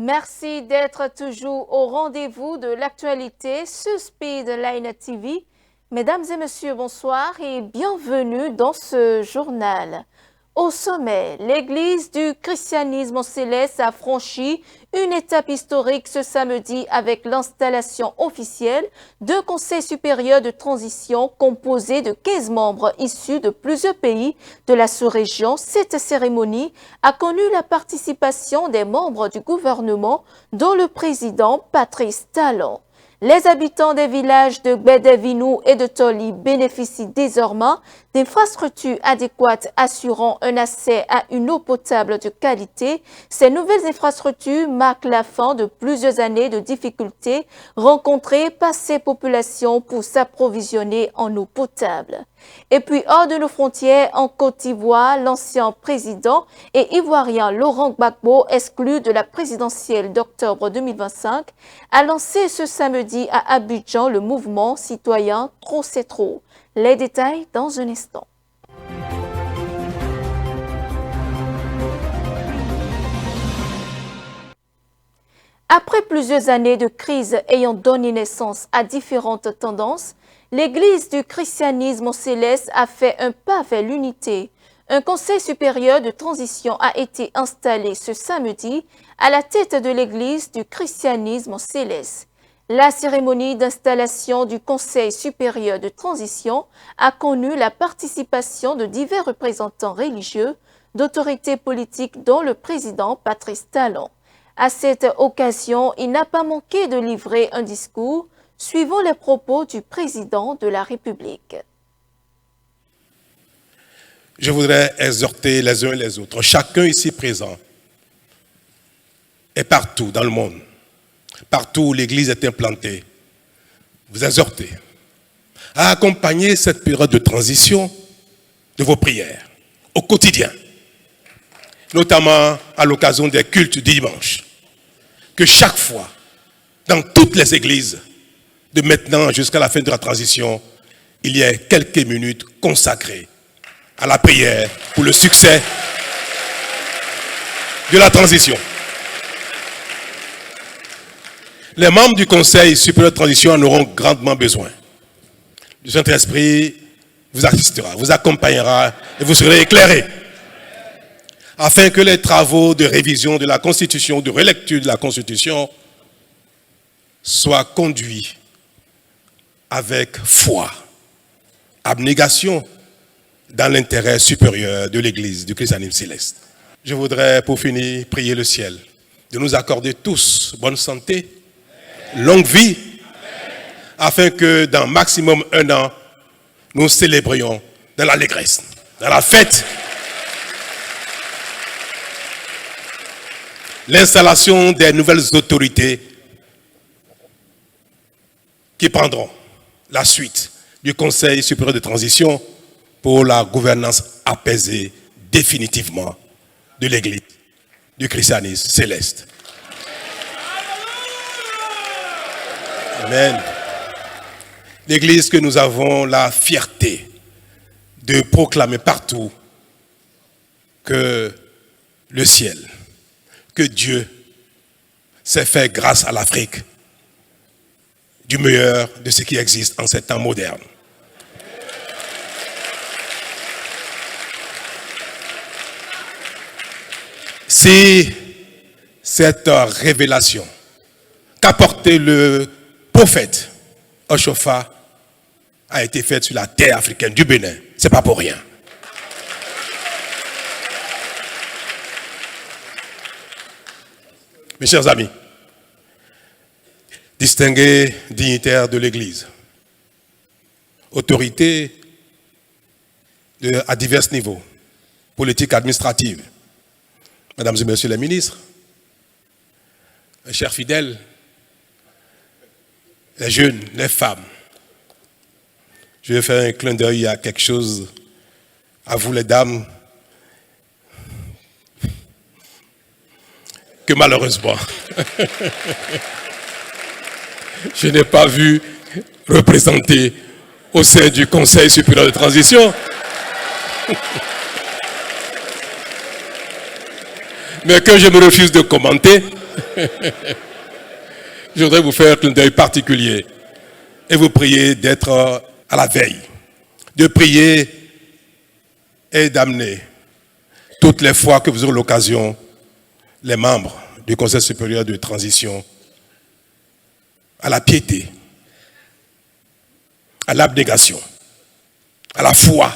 Merci d'être toujours au rendez-vous de l'actualité sur Speedline TV. Mesdames et messieurs, bonsoir et bienvenue dans ce journal. Au sommet, l'Église du christianisme céleste a franchi une étape historique ce samedi avec l'installation officielle de Conseil supérieur de transition composé de 15 membres issus de plusieurs pays de la sous-région. Cette cérémonie a connu la participation des membres du gouvernement, dont le président Patrice Talon. Les habitants des villages de Gbédévinou et de Toli bénéficient désormais d'infrastructures adéquates assurant un accès à une eau potable de qualité. Ces nouvelles infrastructures marquent la fin de plusieurs années de difficultés rencontrées par ces populations pour s'approvisionner en eau potable. Et puis, hors de nos frontières, en Côte d'Ivoire, l'ancien président et ivoirien Laurent Gbagbo, exclu de la présidentielle d'octobre 2025, a lancé ce samedi à Abidjan le mouvement citoyen Trop c'est trop. Les détails dans un instant. Après plusieurs années de crise ayant donné naissance à différentes tendances, l'Église du christianisme céleste a fait un pas vers l'unité. Un conseil supérieur de transition a été installé ce samedi à la tête de l'Église du christianisme céleste. La cérémonie d'installation du Conseil supérieur de transition a connu la participation de divers représentants religieux, d'autorités politiques dont le président Patrice Talon. À cette occasion, il n'a pas manqué de livrer un discours suivant les propos du président de la République. Je voudrais exhorter les uns et les autres, chacun ici présent, et partout dans le monde, partout où l'Église est implantée, vous exhorter à accompagner cette période de transition de vos prières au quotidien, notamment à l'occasion des cultes du dimanche. Que chaque fois, dans toutes les églises, de maintenant jusqu'à la fin de la transition, il y ait quelques minutes consacrées à la prière pour le succès de la transition. Les membres du Conseil supérieur de transition en auront grandement besoin. Le Saint-Esprit vous assistera, vous accompagnera et vous serez éclairés afin que les travaux de révision de la Constitution, de relecture de la Constitution soient conduits avec foi, abnégation, dans l'intérêt supérieur de l'Église du christianisme céleste. Je voudrais, pour finir, prier le ciel de nous accorder tous bonne santé, longue vie, afin que dans maximum 1 an, nous célébrions dans l'allégresse, dans la fête, l'installation des nouvelles autorités qui prendront la suite du Conseil supérieur de transition pour la gouvernance apaisée définitivement de l'Église du christianisme céleste. Amen. L'Église que nous avons la fierté de proclamer partout que le ciel, que Dieu s'est fait grâce à l'Afrique du meilleur de ce qui existe en ces temps modernes. Si cette révélation qu'apportait le prophète Oshofa a été faite sur la terre africaine du Bénin, ce n'est pas pour rien. Mes chers amis, distingués dignitaires de l'Église, autorités à divers niveaux, politique, administrative, mesdames et messieurs les ministres, les chers fidèles, les jeunes, les femmes, je vais faire un clin d'œil à quelque chose, à vous les dames, que malheureusement, je n'ai pas vu représenter au sein du Conseil supérieur de transition. Mais que je me refuse de commenter, Je voudrais vous faire un clin d'œil particulier et vous prier d'être à la veille, de prier et d'amener toutes les fois que vous aurez l'occasion les membres du Conseil supérieur de transition à la piété, à l'abnégation, à la foi,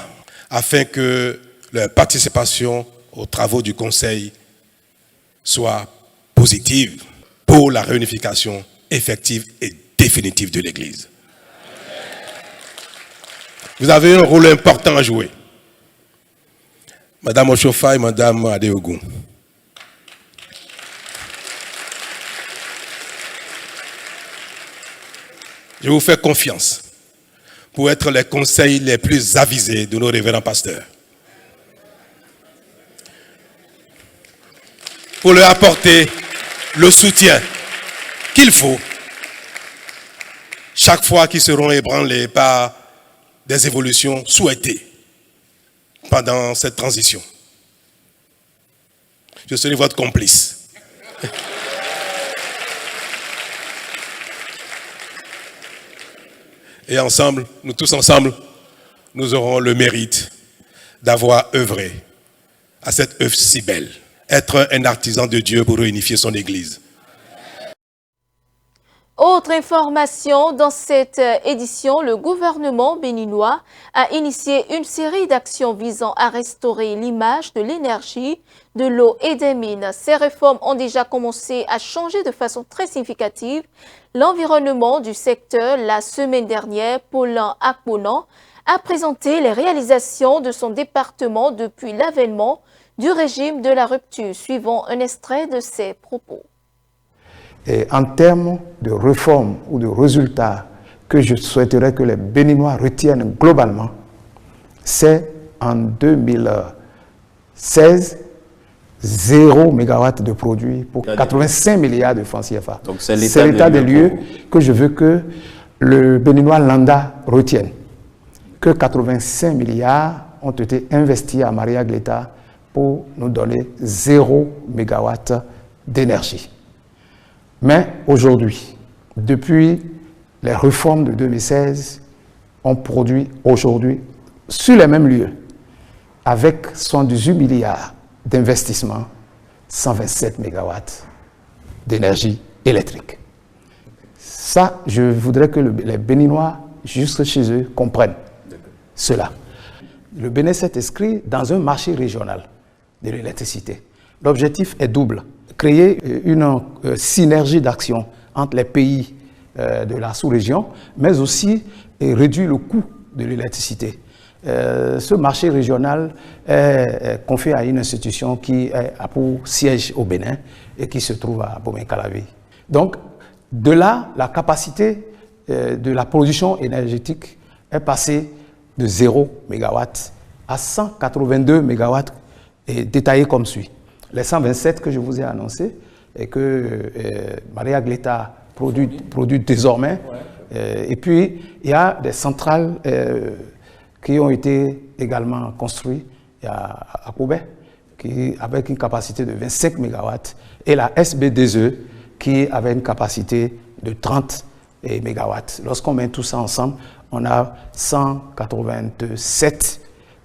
afin que leur participation aux travaux du Conseil soit positive pour la réunification effective et définitive de l'Église. Vous avez un rôle important à jouer. Madame Oshofa et Madame Adeogun. Je vous fais confiance pour être les conseils les plus avisés de nos révérends pasteurs. Pour leur apporter le soutien qu'il faut chaque fois qu'ils seront ébranlés par des évolutions souhaitées pendant cette transition. Je serai votre complice. Et ensemble, nous tous ensemble, nous aurons le mérite d'avoir œuvré à cette œuvre si belle. Être un artisan de Dieu pour réunifier son Église. Autre information, dans cette édition, le gouvernement béninois a initié une série d'actions visant à restaurer l'image de l'énergie, de l'eau et des mines. Ces réformes ont déjà commencé à changer de façon très significative l'environnement du secteur. La semaine dernière, Paulin Akponan a présenté les réalisations de son département depuis l'avènement du régime de la rupture. Suivons un extrait de ses propos. Et en termes de réformes ou de résultats que je souhaiterais que les Béninois retiennent globalement, c'est en 2016, 0 MW de produits pour 85 milliards de francs CFA. Donc c'est l'état des lieux que je veux que le Béninois lambda retienne. Que 85 milliards ont été investis à Maria Gleta pour nous donner 0 MW d'énergie. Mais aujourd'hui, depuis les réformes de 2016, on produit aujourd'hui, sur les mêmes lieux, avec 78 milliards d'investissement, 127 MW d'énergie électrique. Ça, je voudrais que les Béninois, jusque chez eux, comprennent cela. Le Bénin s'est inscrit dans un marché régional de l'électricité. L'objectif est double. Créer une synergie d'action entre les pays de la sous-région, mais aussi réduire le coût de l'électricité. Ce marché régional est confié à une institution qui a pour siège au Bénin et qui se trouve à Bomé-Calavi. Donc, de là, la capacité de la production énergétique est passée de 0 MW à 182 MW et détaillé comme suit. Les 127 que je vous ai annoncés et que Maria Gleta produit désormais. Et puis, il y a des centrales qui ont été également construites à Koubé, avec une capacité de 25 MW, et la SBDE qui avait une capacité de 30 MW. Lorsqu'on met tout ça ensemble, on a 187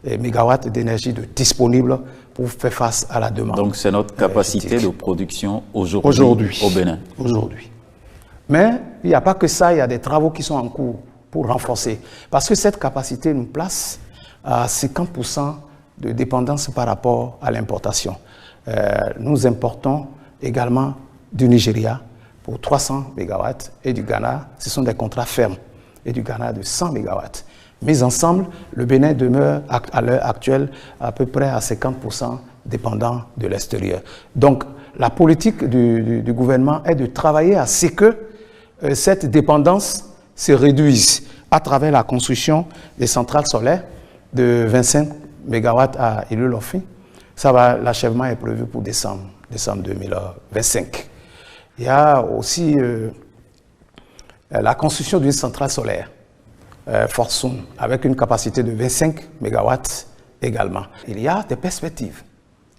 MW d'énergie disponible pour faire face à la demande. Donc c'est notre capacité de production aujourd'hui au Bénin. Aujourd'hui. Mais il n'y a pas que ça, il y a des travaux qui sont en cours pour renforcer. Parce que cette capacité nous place à 50% de dépendance par rapport à l'importation. Nous importons également du Nigeria pour 300 MW et du Ghana, ce sont des contrats fermes, et du Ghana de 100 MW. Mis ensemble, le Bénin demeure à l'heure actuelle à peu près à 50% dépendant de l'extérieur. Donc, la politique du gouvernement est de travailler à ce que cette dépendance se réduise à travers la construction des centrales solaires de 25 MW à Ilulofin. L'achèvement est prévu pour décembre 2025. Il y a aussi la construction d'une centrale solaire Forsoun, avec une capacité de 25 MW également. Il y a des perspectives.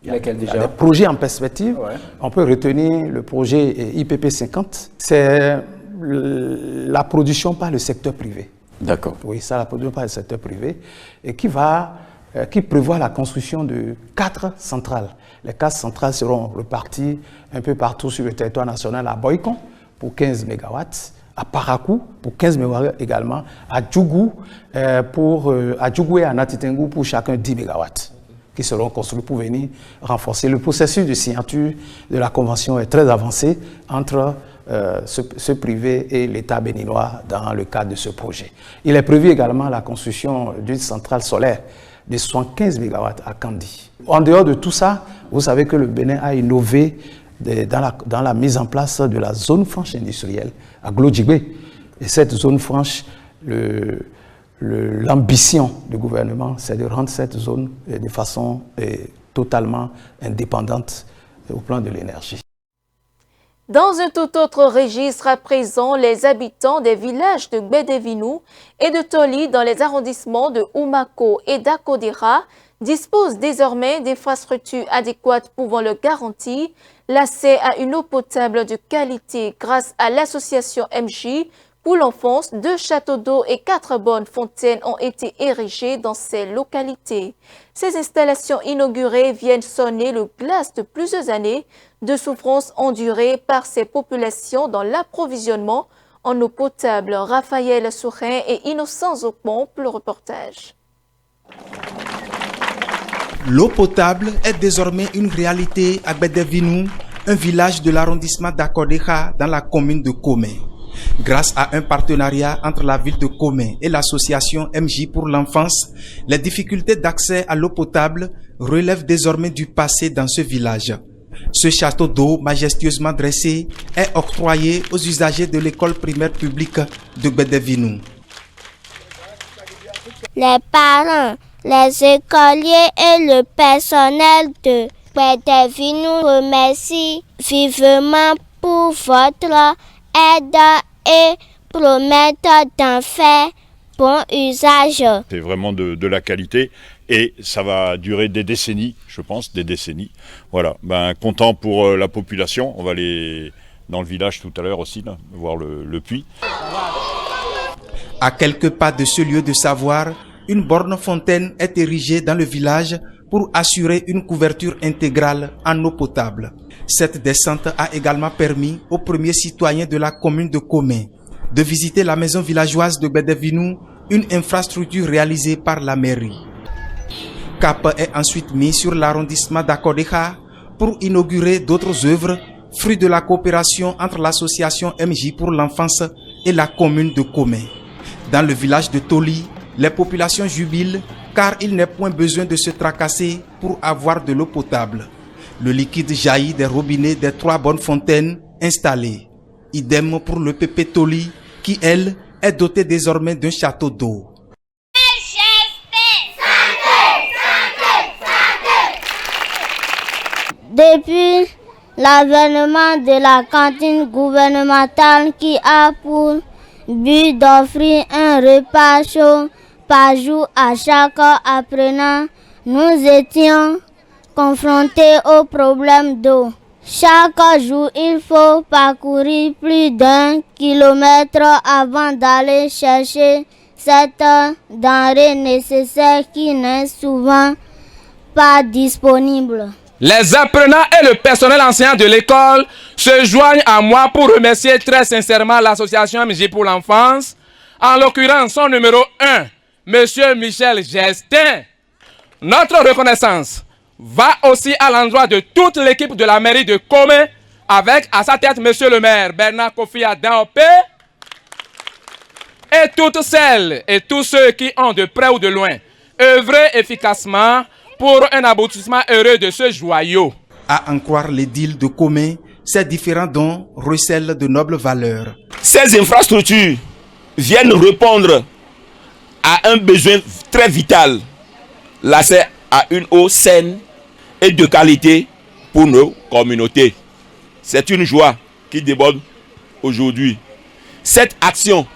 Il y a des projets en perspective. Ouais. On peut retenir le projet IPP 50. C'est la production par le secteur privé. D'accord. Oui, ça, la production par le secteur privé, et qui prévoit la construction de 4 centrales. Les 4 centrales seront reparties un peu partout sur le territoire national, à Boycon pour 15 MW, à Parakou pour 15 MW également, à Djougou et à Natitengu pour chacun 10 MW, qui seront construits pour venir renforcer. Le processus de signature de la convention est très avancé entre ce privé et l'État béninois dans le cadre de ce projet. Il est prévu également la construction d'une centrale solaire de 75 MW à Kandi. En dehors de tout ça, vous savez que le Bénin a innové dans la mise en place de la zone franche industrielle à Glodjigbe. Et cette zone franche, l'ambition du gouvernement, c'est de rendre cette zone de façon totalement indépendante au plan de l'énergie. Dans un tout autre registre, à présent, les habitants des villages de Gbedevinu et de Toli dans les arrondissements de Oumako et d'Akodera disposent désormais d'infrastructures adéquates pouvant leur garantir l'accès à une eau potable de qualité grâce à l'association MJ pour l'enfance. 2 châteaux d'eau et 4 bonnes fontaines ont été érigés dans ces localités. Ces installations inaugurées viennent sonner le glas de plusieurs années de souffrances endurées par ces populations dans l'approvisionnement en eau potable. Raphaël Sourin et Innocent Zokmon pour le reportage. L'eau potable est désormais une réalité à Gbedevinu, un village de l'arrondissement d'Akodera dans la commune de Komé. Grâce à un partenariat entre la ville de Komé et l'association MJ pour l'enfance, les difficultés d'accès à l'eau potable relèvent désormais du passé dans ce village. Ce château d'eau majestueusement dressé est octroyé aux usagers de l'école primaire publique de Gbedevinu. Les parents, les écoliers et le personnel de Gbedevinu remercient vivement pour votre aide et promettent d'en faire bon usage. C'est vraiment de la qualité et ça va durer des décennies, je pense, des décennies. Voilà, content pour la population. On va aller dans le village tout à l'heure aussi, là, voir le puits. À quelques pas de ce lieu de savoir, une borne fontaine est érigée dans le village pour assurer une couverture intégrale en eau potable. Cette descente a également permis aux premiers citoyens de la commune de Komé de visiter la maison villageoise de Gbedevinu, une infrastructure réalisée par la mairie. Cap est ensuite mis sur l'arrondissement d'Akodera pour inaugurer d'autres œuvres, fruits de la coopération entre l'association MJ pour l'enfance et la commune de Komé. Dans le village de Toli, les populations jubilent car il n'est point besoin de se tracasser pour avoir de l'eau potable. Le liquide jaillit des robinets des 3 bonnes fontaines installées. Idem pour le PP Toli qui, elle, est doté désormais d'un château d'eau. Depuis l'avènement de la cantine gouvernementale qui a pour but d'offrir un repas chaud par jour à chaque apprenant, nous étions confrontés au problème d'eau. Chaque jour, il faut parcourir plus d'1 kilomètre avant d'aller chercher cette denrée nécessaire qui n'est souvent pas disponible. Les apprenants et le personnel enseignant de l'école se joignent à moi pour remercier très sincèrement l'association MJ pour l'enfance, en l'occurrence son numéro 1, Monsieur Michel Gestin. Notre reconnaissance va aussi à l'endroit de toute l'équipe de la mairie de Komé, avec à sa tête Monsieur le maire Bernard Kofi Adaopé, et toutes celles et tous ceux qui ont de près ou de loin œuvré efficacement pour un aboutissement heureux de ce joyau. À en croire l'édile de Komé, ces différents dons recèlent de nobles valeurs. Ces infrastructures viennent répondre à un besoin très vital, l'accès à une eau saine et de qualité pour nos communautés. C'est une joie qui déborde aujourd'hui. Cette action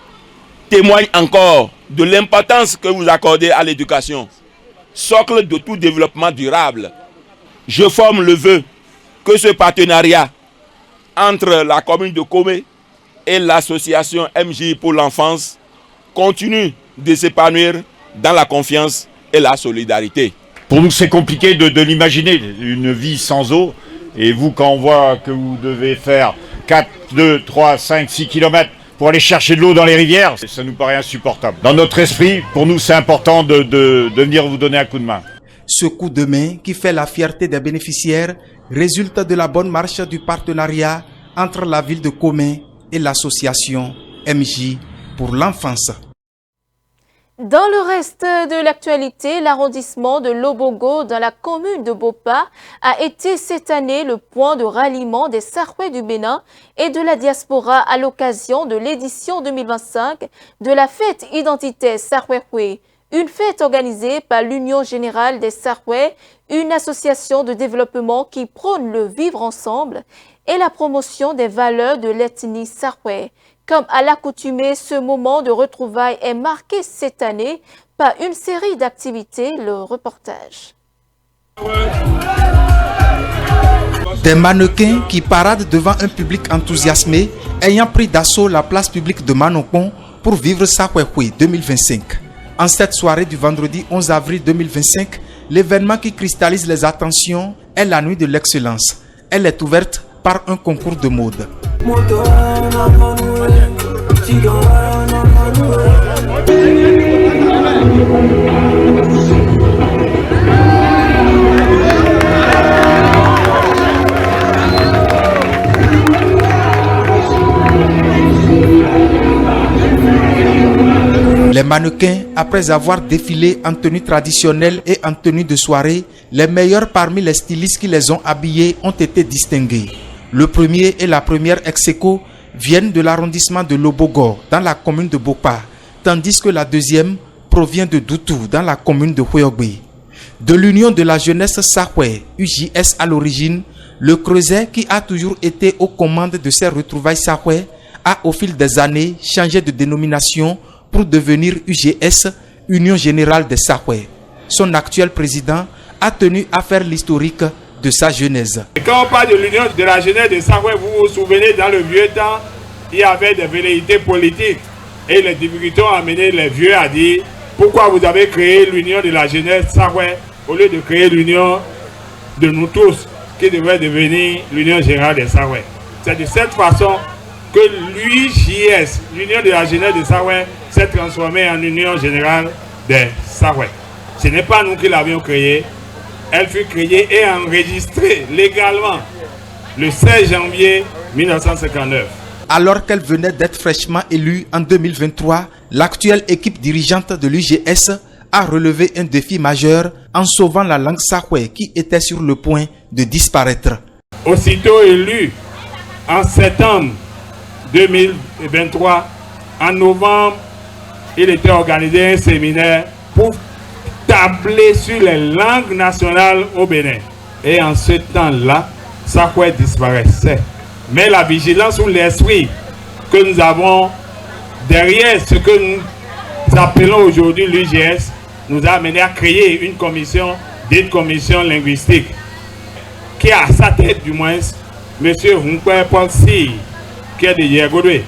témoigne encore de l'importance que vous accordez à l'éducation, socle de tout développement durable. je forme le vœu que ce partenariat entre la commune de Komé et l'association MJ pour l'enfance continue de s'épanouir dans la confiance et la solidarité. Pour nous, c'est compliqué de l'imaginer, une vie sans eau. Et vous, quand on voit que vous devez faire 4, 2, 3, 5, 6 kilomètres pour aller chercher de l'eau dans les rivières, ça nous paraît insupportable. Dans notre esprit, pour nous, c'est important de venir vous donner un coup de main. Ce coup de main qui fait la fierté des bénéficiaires résulte de la bonne marche du partenariat entre la ville de Komé et l'association MJ pour l'enfance. Dans le reste de l'actualité, l'arrondissement de Lobogo dans la commune de Bopa a été cette année le point de ralliement des Sarwais du Bénin et de la diaspora à l'occasion de l'édition 2025 de la fête identitaire Sarwais-Houé, une fête organisée par l'Union générale des Sarwais, une association de développement qui prône le vivre ensemble et la promotion des valeurs de l'ethnie Sarwais. Comme à l'accoutumée, ce moment de retrouvailles est marqué cette année par une série d'activités. Le reportage. Des mannequins qui paradent devant un public enthousiasmé ayant pris d'assaut la place publique de Manokon pour vivre Sarwais-Houé 2025. En cette soirée du vendredi 11 avril 2025, l'événement qui cristallise les attentions est la nuit de l'excellence. Elle est ouverte par un concours de mode. Les mannequins, après avoir défilé en tenue traditionnelle et en tenue de soirée, les meilleurs parmi les stylistes qui les ont habillés ont été distingués. Le premier et la première ex-aequo viennent de l'arrondissement de Lobogo, dans la commune de Bopa, tandis que la deuxième provient de Doutou, dans la commune de Houéogbe. De l'Union de la jeunesse Sarwais, UJS à l'origine, le Creuset, qui a toujours été aux commandes de ces retrouvailles Sarwais, a au fil des années changé de dénomination pour devenir UGS, Union Générale des Sarwais. Son actuel président a tenu à faire l'historique de sa genèse. Et quand on parle de l'Union de la jeunesse des Sarwais, vous vous souvenez, dans le vieux temps, il y avait des velléités politiques. Et les députés ont amené les vieux à dire pourquoi vous avez créé l'Union de la jeunesse Sarwais au lieu de créer l'Union de nous tous, qui devrait devenir l'Union Générale des Sarwais. C'est de cette façon que l'UJS, l'Union de la jeunesse des Sarwais, s'est transformée en Union Générale des Sarwais. Ce n'est pas nous qui l'avions créée. Elle fut créée et enregistrée légalement le 16 janvier 1959. Alors qu'elle venait d'être fraîchement élue en 2023, l'actuelle équipe dirigeante de l'UGS a relevé un défi majeur en sauvant la langue sarwais qui était sur le point de disparaître. Aussitôt élu en septembre 2023, en novembre, il était organisé un séminaire pour tabler sur les langues nationales au Bénin. Et en ce temps-là, Sarwais disparaissait. Mais la vigilance ou l'esprit que nous avons derrière ce que nous appelons aujourd'hui l'UGS nous a amené à créer une commission, dite commission linguistique, qui a à sa tête du moins M. Hunkwe Paul Si, qui est de Yegodwe.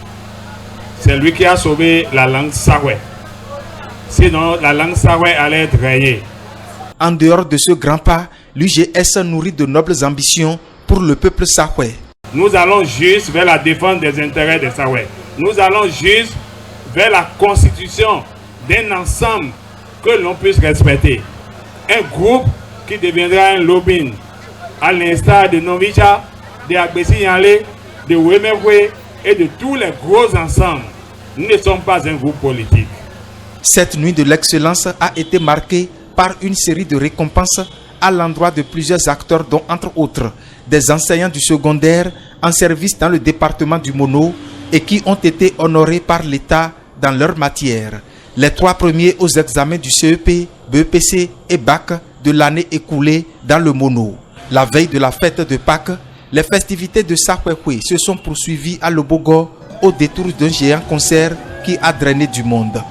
C'est lui qui a sauvé la langue sarwais. Sinon, la langue sarwais allait être rayée. En dehors de ce grand pas, l'UGS nourrit de nobles ambitions pour le peuple sarwais. Nous allons juste vers la défense des intérêts des Sarwais. Nous allons juste vers la constitution d'un ensemble que l'on puisse respecter. Un groupe qui deviendra un lobbying, à l'instar de Novicha, de Agbessi Yanlé, de Wemekwe et de tous les gros ensembles. Nous ne sommes pas un groupe politique. Cette nuit de l'excellence a été marquée par une série de récompenses à l'endroit de plusieurs acteurs, dont entre autres des enseignants du secondaire en service dans le département du Mono et qui ont été honorés par l'État dans leur matière. Les 3 premiers aux examens du CEP, BEPC et BAC de l'année écoulée dans le Mono. La veille de la fête de Pâques, les festivités de Sarwais se sont poursuivies à Lobogo au détour d'un géant concert qui a drainé du monde.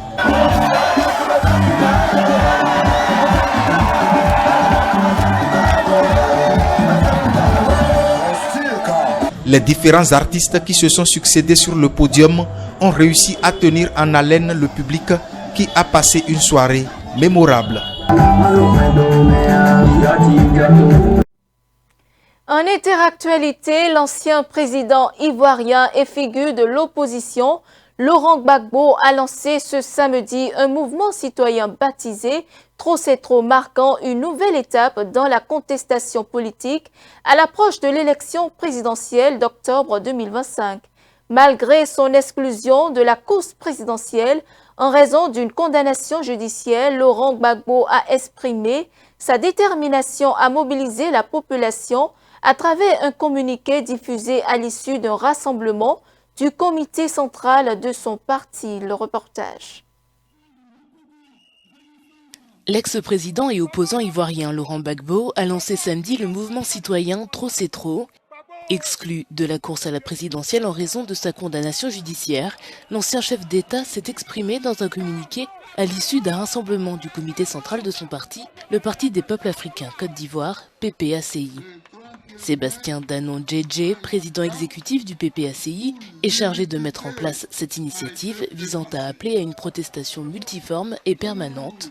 Les différents artistes qui se sont succédés sur le podium ont réussi à tenir en haleine le public qui a passé une soirée mémorable. En interactualité, l'ancien président ivoirien et figure de l'opposition, Laurent Gbagbo, a lancé ce samedi un mouvement citoyen baptisé « Trop c'est trop », marquant une nouvelle étape dans la contestation politique à l'approche de l'élection présidentielle d'octobre 2025. Malgré son exclusion de la course présidentielle en raison d'une condamnation judiciaire, Laurent Gbagbo a exprimé sa détermination à mobiliser la population à travers un communiqué diffusé à l'issue d'un rassemblement du comité central de son parti. Le reportage. L'ex-président et opposant ivoirien Laurent Gbagbo a lancé samedi le mouvement citoyen Trop c'est trop. Exclu de la course à la présidentielle en raison de sa condamnation judiciaire, l'ancien chef d'État s'est exprimé dans un communiqué à l'issue d'un rassemblement du comité central de son parti, le Parti des peuples africains Côte d'Ivoire, PPACI. Sébastien Danon Djedje, président exécutif du PPACI, est chargé de mettre en place cette initiative visant à appeler à une protestation multiforme et permanente.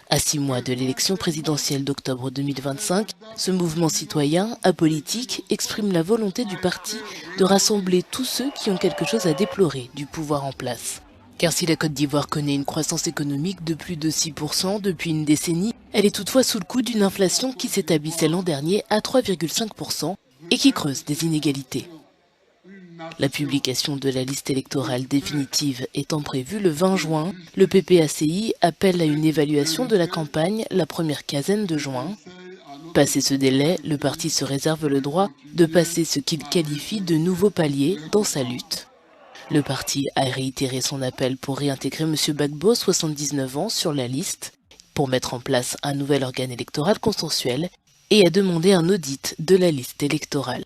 À 6 mois de l'élection présidentielle d'octobre 2025, ce mouvement citoyen, apolitique, exprime la volonté du parti de rassembler tous ceux qui ont quelque chose à déplorer du pouvoir en place. Car si la Côte d'Ivoire connaît une croissance économique de plus de 6% depuis une décennie, elle est toutefois sous le coup d'une inflation qui s'établissait l'an dernier à 3,5% et qui creuse des inégalités. La publication de la liste électorale définitive étant prévue le 20 juin, le PPACI appelle à une évaluation de la campagne la première quinzaine de juin. Passé ce délai, le parti se réserve le droit de passer ce qu'il qualifie de nouveaux paliers dans sa lutte. Le parti a réitéré son appel pour réintégrer M. Gbagbo, 79 ans, sur la liste, pour mettre en place un nouvel organe électoral consensuel et a demandé un audit de la liste électorale.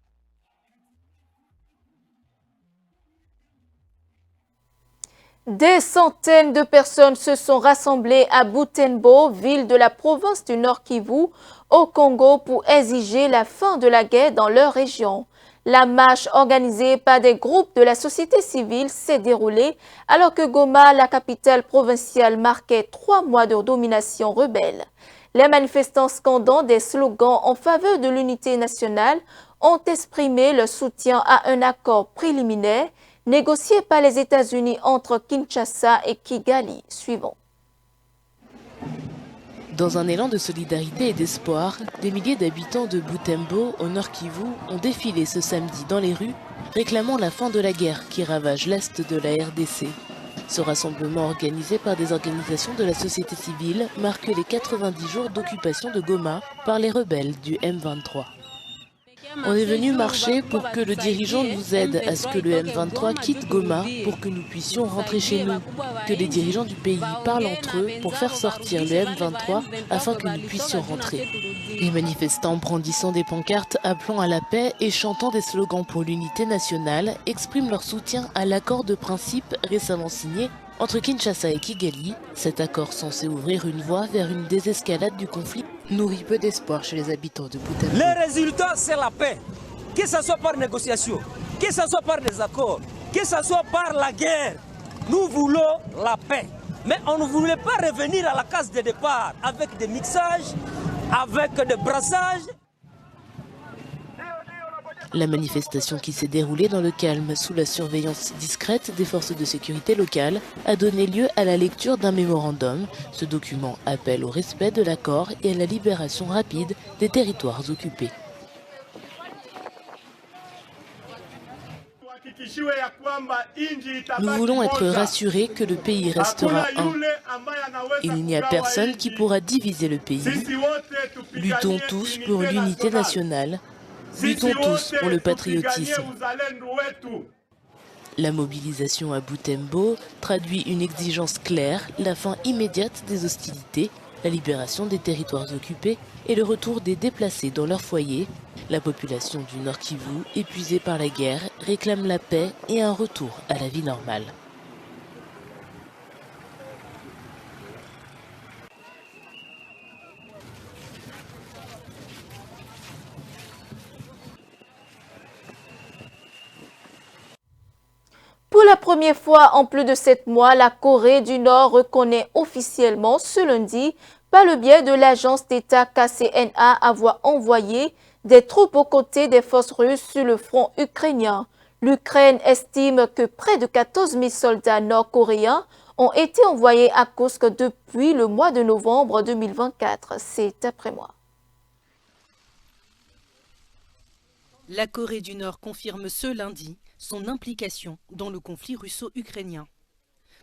Des centaines de personnes se sont rassemblées à Butembo, ville de la province du Nord Kivu, au Congo, pour exiger la fin de la guerre dans leur région. La marche organisée par des groupes de la société civile s'est déroulée alors que Goma, la capitale provinciale, marquait 3 mois de domination rebelle. Les manifestants scandant des slogans en faveur de l'unité nationale ont exprimé leur soutien à un accord préliminaire négocié par les États-Unis entre Kinshasa et Kigali. Suivant. Dans un élan de solidarité et d'espoir, des milliers d'habitants de Butembo, au Nord Kivu, ont défilé ce samedi dans les rues, réclamant la fin de la guerre qui ravage l'Est de la RDC. Ce rassemblement organisé par des organisations de la société civile marque les 90 jours d'occupation de Goma par les rebelles du M23. On est venu marcher pour que le dirigeant nous aide à ce que le M23 quitte Goma pour que nous puissions rentrer chez nous. Que les dirigeants du pays parlent entre eux pour faire sortir le M23 afin que nous puissions rentrer. Les manifestants brandissant des pancartes appelant à la paix et chantant des slogans pour l'unité nationale expriment leur soutien à l'accord de principe récemment signé entre Kinshasa et Kigali. Cet accord censé ouvrir une voie vers une désescalade du conflit nourrit peu d'espoir chez les habitants de Butembo. Le résultat, c'est la paix. Que ce soit par négociation, que ce soit par des accords, que ce soit par la guerre. Nous voulons la paix. Mais on ne voulait pas revenir à la case de départ avec des mixages, avec des brassages. La manifestation qui s'est déroulée dans le calme sous la surveillance discrète des forces de sécurité locales a donné lieu à la lecture d'un mémorandum. Ce document appelle au respect de l'accord et à la libération rapide des territoires occupés. Nous voulons être rassurés que le pays restera un. Il n'y a personne qui pourra diviser le pays. Luttons tous pour l'unité nationale. Luttons tous pour le patriotisme. La mobilisation à Butembo traduit une exigence claire, la fin immédiate des hostilités, la libération des territoires occupés et le retour des déplacés dans leur foyer. La population du Nord Kivu, épuisée par la guerre, réclame la paix et un retour à la vie normale. Pour la première fois en plus de 7 mois, la Corée du Nord reconnaît officiellement ce lundi, par le biais de l'agence d'État KCNA, avoir envoyé des troupes aux côtés des forces russes sur le front ukrainien. L'Ukraine estime que près de 14 000 soldats nord-coréens ont été envoyés à Kursk depuis le mois de novembre 2024. C'est après moi. La Corée du Nord confirme ce lundi son implication dans le conflit russo-ukrainien.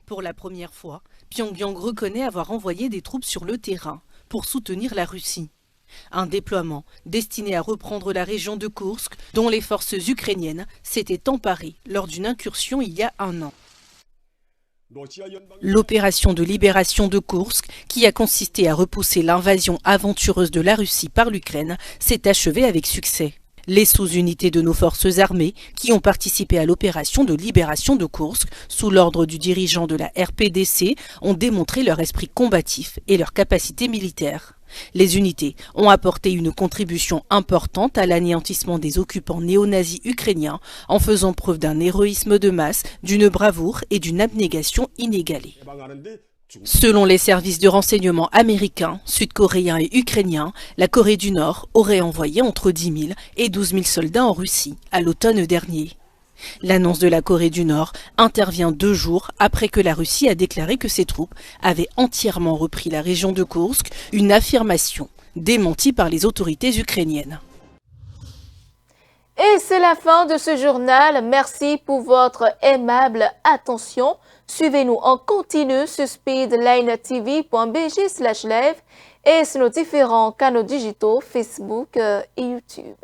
Pour la première fois, Pyongyang reconnaît avoir envoyé des troupes sur le terrain pour soutenir la Russie. Un déploiement destiné à reprendre la région de Kursk, dont les forces ukrainiennes s'étaient emparées lors d'une incursion il y a 1 an. L'opération de libération de Kursk, qui a consisté à repousser l'invasion aventureuse de la Russie par l'Ukraine, s'est achevée avec succès. Les sous-unités de nos forces armées qui ont participé à l'opération de libération de Kursk, sous l'ordre du dirigeant de la RPDC, ont démontré leur esprit combatif et leur capacité militaire. Les unités ont apporté une contribution importante à l'anéantissement des occupants néo-nazis ukrainiens en faisant preuve d'un héroïsme de masse, d'une bravoure et d'une abnégation inégalée. Selon les services de renseignement américains, sud-coréens et ukrainiens, la Corée du Nord aurait envoyé entre 10 000 et 12 000 soldats en Russie à l'automne dernier. L'annonce de la Corée du Nord intervient 2 jours après que la Russie a déclaré que ses troupes avaient entièrement repris la région de Kursk, une affirmation démentie par les autorités ukrainiennes. Et c'est la fin de ce journal. Merci pour votre aimable attention. Suivez-nous en continu sur speedlinetv.bg/live et sur nos différents canaux digitaux Facebook et YouTube.